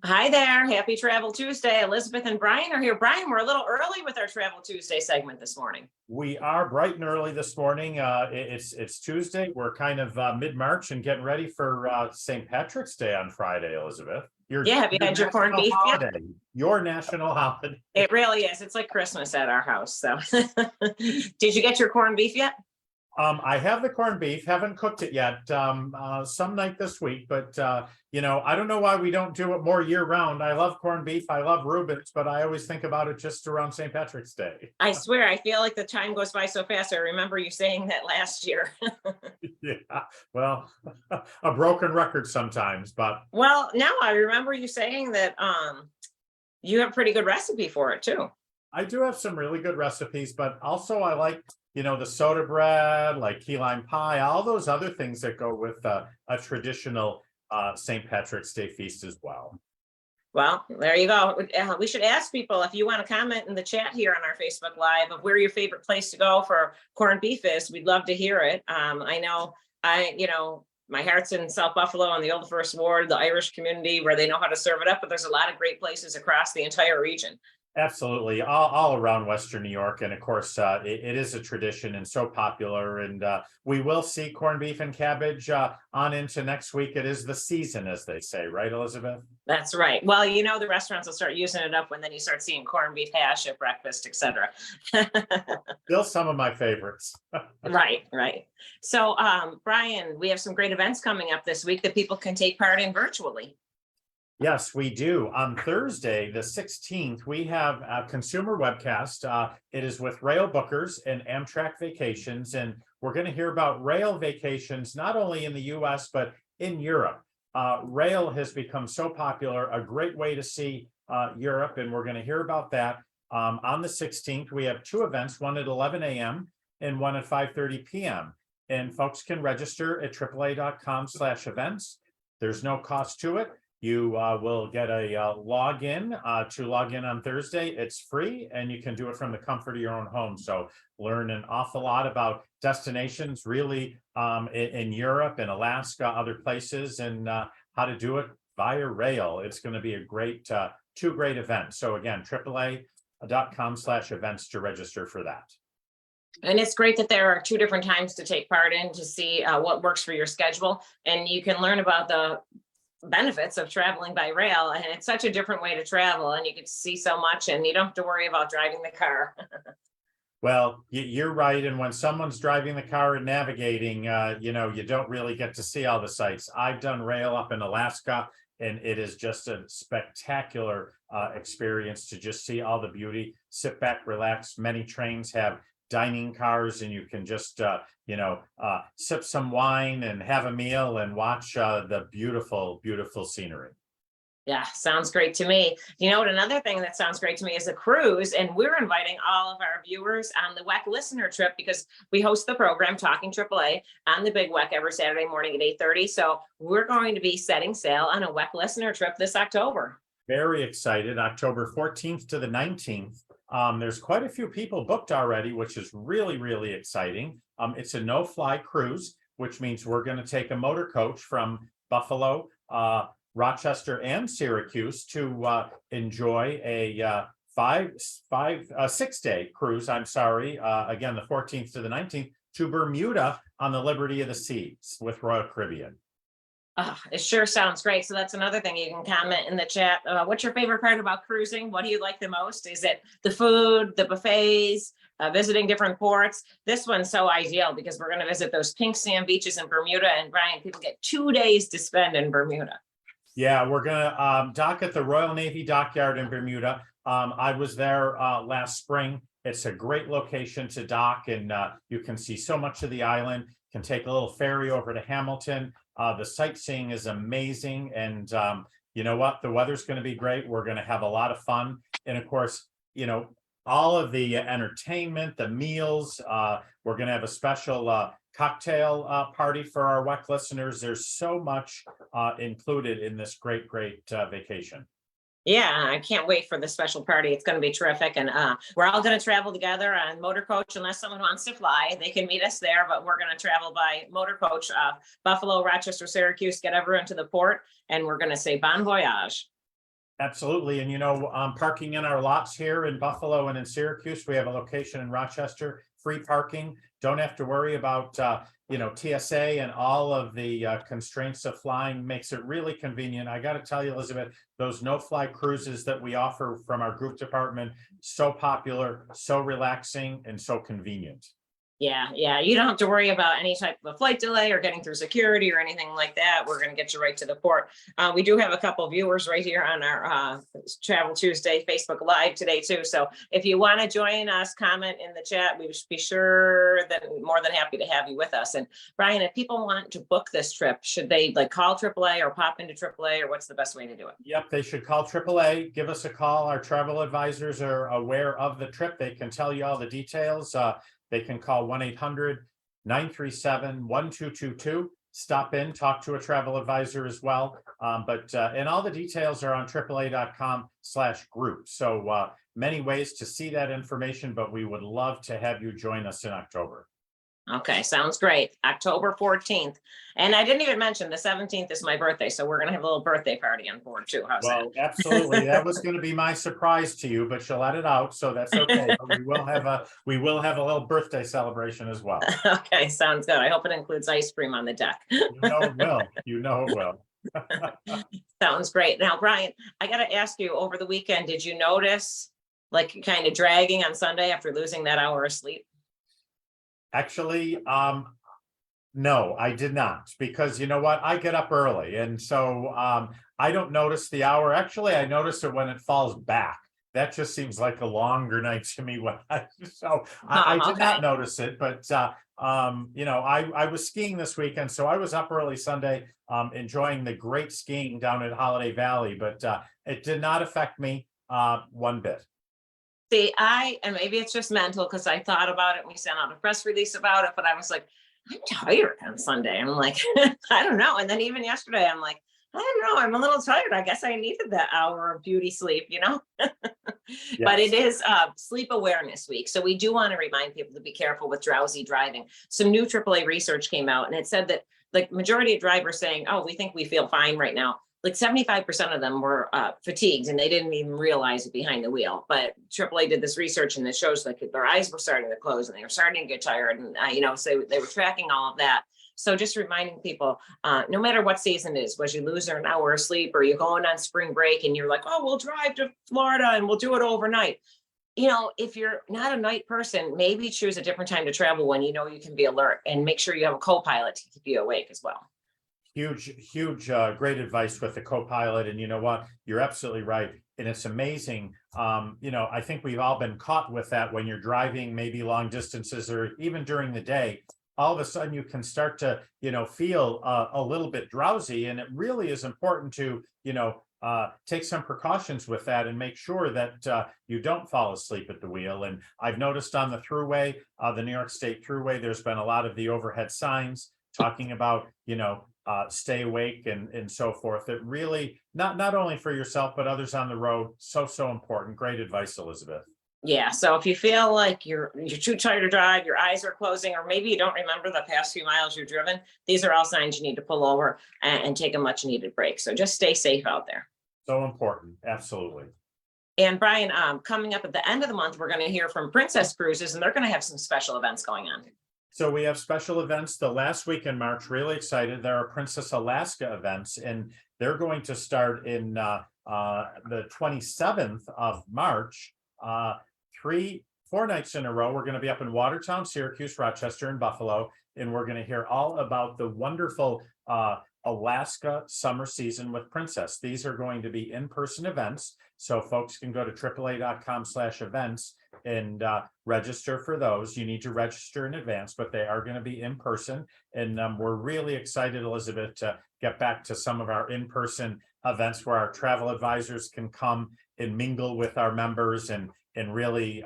Hi there. Happy Travel Tuesday. Elizabeth and Brian are here. Brian, we're a little early with our Travel Tuesday segment this morning. We are bright and early this morning. It's Tuesday. We're kind of mid-March and getting ready for St. Patrick's Day on Friday, Elizabeth. Yeah, have you had your corned beef yet? Your national holiday. It really is. It's like Christmas at our house. So, did you get your corned beef yet? I have the corned beef, haven't cooked it yet. Some night this week, but I don't know why we don't do it more year round. I love corned beef, I love Reubens, but I always think about it just around St. Patrick's Day. I swear, I feel like the time goes by so fast. I remember you saying that last year. Yeah, well, a broken record sometimes, but Well, now I remember you saying that you have a pretty good recipe for it too. I do have some really good recipes, but also I like, the soda bread, like key lime pie, all those other things that go with a traditional St. Patrick's Day feast as well. Well, there you go. We should ask people if you want to comment in the chat here on our Facebook Live of where your favorite place to go for corned beef is. We'd love to hear it. I know my heart's in South Buffalo and the Old First Ward, the Irish community where they know how to serve it up, but there's a lot of great places across the entire region. Absolutely, all around Western New York, and of course, it is a tradition and so popular. And we will see corned beef and cabbage on into next week. It is the season, as they say, right, Elizabeth? That's right. Well, the restaurants will start using it up when then you start seeing corned beef hash at breakfast, etc. Still some of my favorites. Right. So, Brian, we have some great events coming up this week that people can take part in virtually. Yes, we do. On Thursday, the 16th, we have a consumer webcast. It is with Railbookers and Amtrak Vacations, and we're going to hear about rail vacations, not only in the US, but in Europe. Rail has become so popular, a great way to see Europe, and we're going to hear about that. On the 16th, we have two events, one at 11 a.m. and one at 5:30 p.m. And folks can register at AAA.com/events. There's no cost to it. You will get a login to log in on Thursday. It's free, and you can do it from the comfort of your own home. So learn an awful lot about destinations, really, in Europe and Alaska, other places, and how to do it via rail. It's going to be a great, two great events. So again, AAA.com/events to register for that. And it's great that there are two different times to take part in to see what works for your schedule. And you can learn about the benefits of traveling by rail, and it's such a different way to travel, and you can see so much, and you don't have to worry about driving the car. Well, you're right. And when someone's driving the car and navigating, you don't really get to see all the sights. I've done rail up in Alaska, and it is just a spectacular experience to just see all the beauty, sit back, relax. Many trains have dining cars, and you can just sip some wine and have a meal and watch the beautiful scenery. Yeah, sounds great to me. Another thing that sounds great to me is a cruise, and we're inviting all of our viewers on the WECK Listener Trip because we host the program Talking AAA on the Big WECK every Saturday morning at 8:30. So we're going to be setting sail on a WECK Listener Trip this October. Very excited. October 14th to the 19th. There's quite a few people booked already, which is really exciting. It's a no-fly cruise, which means we're going to take a motor coach from Buffalo, Rochester, and Syracuse to enjoy a 6-day cruise. Again, the 14th to the 19th to Bermuda on the Liberty of the Seas with Royal Caribbean. It sure sounds great. So that's another thing you can comment in the chat. What's your favorite part about cruising? What do you like the most? Is it the food, the buffets, visiting different ports? This one's so ideal because we're going to visit those pink sand beaches in Bermuda. And Brian, people get 2 days to spend in Bermuda. Yeah, we're going to dock at the Royal Navy Dockyard in Bermuda. I was there last spring. It's a great location to dock, and you can see so much of the island. Can take a little ferry over to Hamilton. The sightseeing is amazing, and you know what? The weather's going to be great. We're going to have a lot of fun, and of course, all of the entertainment, the meals. We're going to have a special cocktail party for our WECK listeners. There's so much included in this great vacation. Yeah, I can't wait for the special party. It's going to be terrific. And we're all going to travel together on motor coach. Unless someone wants to fly, they can meet us there. But we're going to travel by motor coach, Buffalo, Rochester, Syracuse, get everyone to the port. And we're going to say bon voyage. Absolutely. And, parking in our lots here in Buffalo and in Syracuse, we have a location in Rochester, free parking. Don't have to worry about, TSA and all of the constraints of flying. Makes it really convenient. I got to tell you, Elizabeth, those no-fly cruises that we offer from our group department, so popular, so relaxing, and so convenient. Yeah. You don't have to worry about any type of a flight delay or getting through security or anything like that. We're going to get you right to the port. We do have a couple of viewers right here on our Travel Tuesday Facebook Live today too. So if you want to join us, comment in the chat. We should be sure that more than happy to have you with us. And Brian, if people want to book this trip, should they call AAA or pop into AAA, or what's the best way to do it? Yep, they should call AAA. Give us a call. Our travel advisors are aware of the trip. They can tell you all the details. They can call 1-800-937-1222. Stop in, talk to a travel advisor as well. And all the details are on AAA.com/group. So many ways to see that information, but we would love to have you join us in October. Okay, sounds great. October 14th. And I didn't even mention the 17th is my birthday. So we're going to have a little birthday party on board too. How's that? Well, absolutely. That was going to be my surprise to you, but you'll let it out. So that's okay. But we will have a little birthday celebration as well. Okay, sounds good. I hope it includes ice cream on the deck. You know it will. You know it will. Sounds great. Now, Brian, I got to ask you, over the weekend, did you notice kind of dragging on Sunday after losing that hour of sleep? Actually, no, I did not, because you know what? I get up early, and so I don't notice the hour. Actually, I notice it when it falls back. That just seems like a longer night to me. I did not notice it, but I was skiing this weekend, so I was up early Sunday, enjoying the great skiing down at Holiday Valley, but it did not affect me one bit. See, and maybe it's just mental because I thought about it. We sent out a press release about it, but I was like, I'm tired on Sunday. I'm like, I don't know. And then even yesterday, I'm like, I don't know. I'm a little tired. I guess I needed that hour of beauty sleep, Yes. But it is Sleep Awareness Week. So we do want to remind people to be careful with drowsy driving. Some new AAA research came out and it said that majority of drivers saying, oh, we think we feel fine right now. 75% of them were fatigued and they didn't even realize it behind the wheel. But AAA did this research and it shows their eyes were starting to close and they were starting to get tired. And, so they were tracking all of that. So just reminding people, no matter what season it is, was you losing an hour of sleep or you're going on spring break and you're like, oh, we'll drive to Florida and we'll do it overnight. If you're not a night person, maybe choose a different time to travel when you can be alert, and make sure you have a co-pilot to keep you awake as well. Huge, great advice with the co-pilot. And you know what? You're absolutely right. And it's amazing. I think we've all been caught with that when you're driving maybe long distances or even during the day. All of a sudden you can start to, feel a little bit drowsy. And it really is important to, take some precautions with that and make sure that you don't fall asleep at the wheel. And I've noticed on the thruway, the New York State Thruway, there's been a lot of the overhead signs talking about, stay awake and so forth. It really, not only for yourself, but others on the road. So important. Great advice, Elizabeth. Yeah. So if you feel like you're too tired to drive, your eyes are closing, or maybe you don't remember the past few miles you've driven, these are all signs you need to pull over and take a much needed break. So just stay safe out there. So important. Absolutely. And Brian, coming up at the end of the month, we're going to hear from Princess Cruises, and they're going to have some special events going on. So we have special events the last week in March. Really excited. There are Princess Alaska events, and they're going to start in the 27th of March. 4 nights in a row. We're going to be up in Watertown, Syracuse, Rochester, and Buffalo, and we're going to hear all about the wonderful Alaska summer season with Princess. These are going to be in-person events, so folks can go to AAA.com/events and register for those. You need to register in advance, but they are going to be in person. And we're really excited, Elizabeth, to get back to some of our in-person events where our travel advisors can come and mingle with our members and really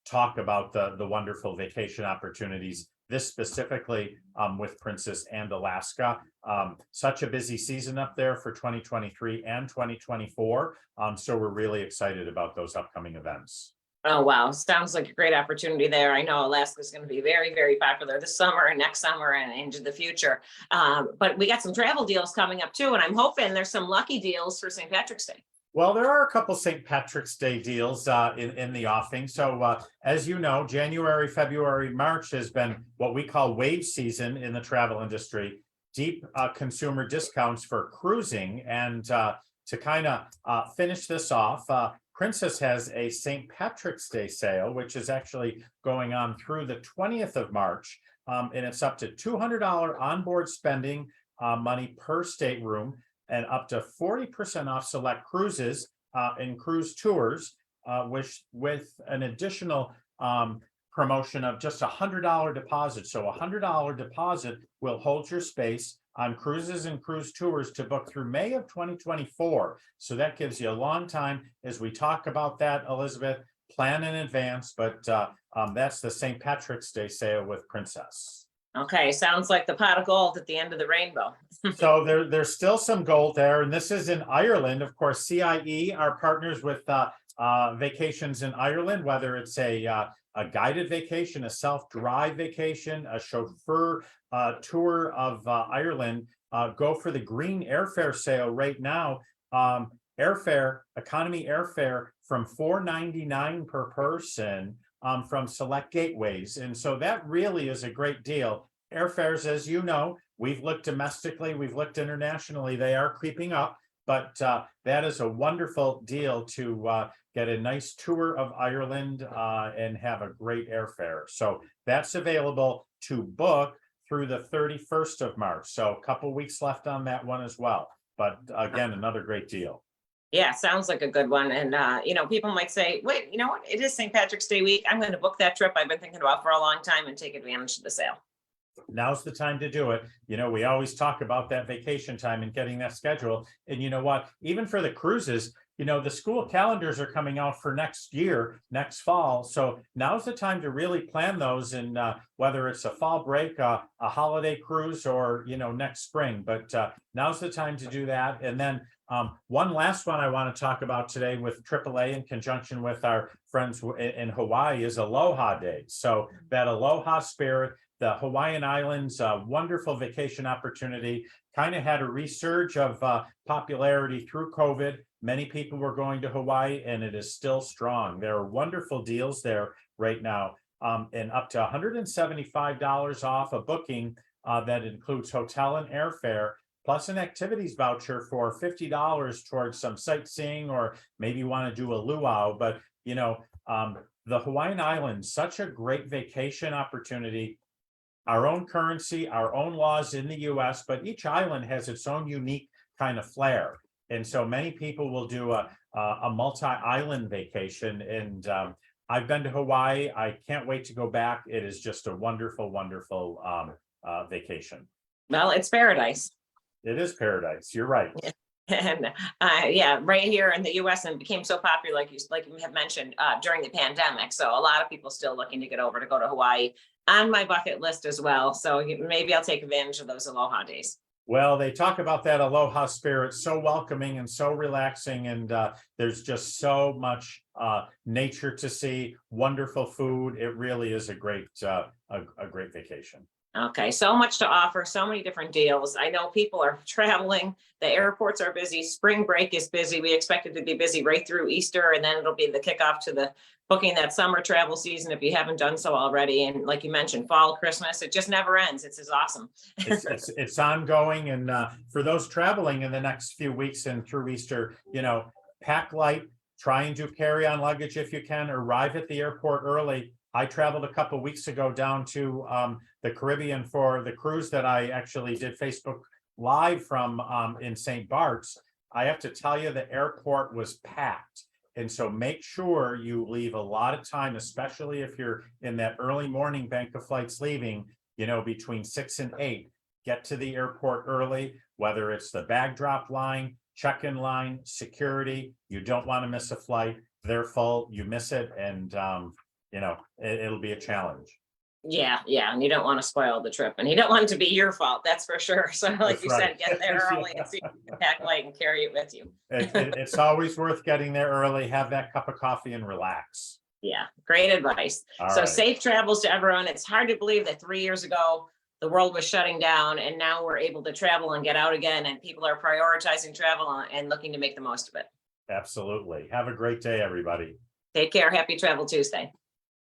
talk about the wonderful vacation opportunities this specifically with Princess and Alaska. Such a busy season up there for 2023 and 2024. So we're really excited about those upcoming events. Oh, wow. Sounds like a great opportunity there. I know Alaska is going to be very, very popular this summer and next summer and into the future. But we got some travel deals coming up too. And I'm hoping there's some lucky deals for St. Patrick's Day. Well, there are a couple St. Patrick's Day deals in the offing. So as you know, January, February, March has been what we call wave season in the travel industry. Deep consumer discounts for cruising. And to kind of finish this off, Princess has a St. Patrick's Day sale, which is actually going on through the 20th of March. And it's up to $200 onboard spending money per stateroom, and up to 40% off select cruises and cruise tours, with an additional promotion of just $100 deposit. So $100 deposit will hold your space on cruises and cruise tours to book through May of 2024. So that gives you a long time. As we talk about that, Elizabeth, plan in advance, but that's the St. Patrick's Day sale with Princess. Okay, sounds like the pot of gold at the end of the rainbow. So there's still some gold there, and this is in Ireland. Of course, CIE are partners with vacations in Ireland, whether it's a guided vacation, a self-drive vacation, a chauffeur tour of Ireland. Go for the green airfare sale right now. Airfare, economy airfare from $4.99 per person from select gateways. And so that really is a great deal. Airfares, as you know, we've looked domestically, we've looked internationally, they are creeping up, but that is a wonderful deal to get a nice tour of Ireland and have a great airfare. So that's available to book through the 31st of March. So a couple weeks left on that one as well. But again, another great deal. Yeah, sounds like a good one. And, people might say, wait, you know what? It is St. Patrick's Day week. I'm going to book that trip I've been thinking about for a long time and take advantage of the sale. Now's the time to do it. We always talk about that vacation time and getting that schedule. And you know what? Even for the cruises, the school calendars are coming out for next year, next fall. So now's the time to really plan those, and whether it's a fall break, a holiday cruise, or, next spring. But now's the time to do that. And then one last one I want to talk about today with AAA in conjunction with our friends in Hawaii is Aloha Day. So that Aloha spirit, the Hawaiian Islands, wonderful vacation opportunity, kind of had a resurge of popularity through COVID. Many people were going to Hawaii, and it is still strong. There are wonderful deals there right now, and up to $175 off a booking that includes hotel and airfare, plus an activities voucher for $50 towards some sightseeing, or maybe you want to do a luau. But, the Hawaiian Islands, such a great vacation opportunity. Our own currency, our own laws in the US, but each island has its own unique kind of flair. And so many people will do a multi-island vacation. And I've been to Hawaii. I can't wait to go back. It is just a wonderful, wonderful vacation. Well, it's paradise. It is paradise. You're right. And right here in the US, and became so popular, like you have mentioned, during the pandemic. So a lot of people still looking to get over to go to Hawaii, on my bucket list as well. So maybe I'll take advantage of those Aloha days. Well, they talk about that Aloha spirit, so welcoming and so relaxing. And there's just so much nature to see, wonderful food. It really is a great vacation. Okay, so much to offer, so many different deals. I know people are traveling. The airports are busy. Spring break is busy. We expect it to be busy right through Easter, and then it'll be the kickoff to the booking that summer travel season if you haven't done so already. And like you mentioned, fall, Christmas, it just never ends. It's as awesome. It's ongoing. And for those traveling in the next few weeks and through Easter, pack light, try and do carry-on luggage if you can, arrive at the airport early. I traveled a couple of weeks ago down to the Caribbean for the cruise that I actually did Facebook Live from in St. Bart's. I have to tell you, the airport was packed. And so make sure you leave a lot of time, especially if you're in that early morning bank of flights leaving, between 6 and 8. Get to the airport early, whether it's the bag drop line, check-in line, security. You don't want to miss a flight. They're full, you miss it, and it'll be a challenge. Yeah, yeah, and you don't want to spoil the trip, and you don't want it to be your fault, that's for sure. So like That's you right. said, get there early Yeah. and see if you can pack light and carry it with you. It's always worth getting there early, have that cup of coffee and relax. Yeah, great advice. All So right. safe travels to everyone. It's hard to believe that 3 years ago, the world was shutting down and now we're able to travel and get out again, and people are prioritizing travel and looking to make the most of it. Absolutely. Have a great day, everybody. Take care. Happy Travel Tuesday.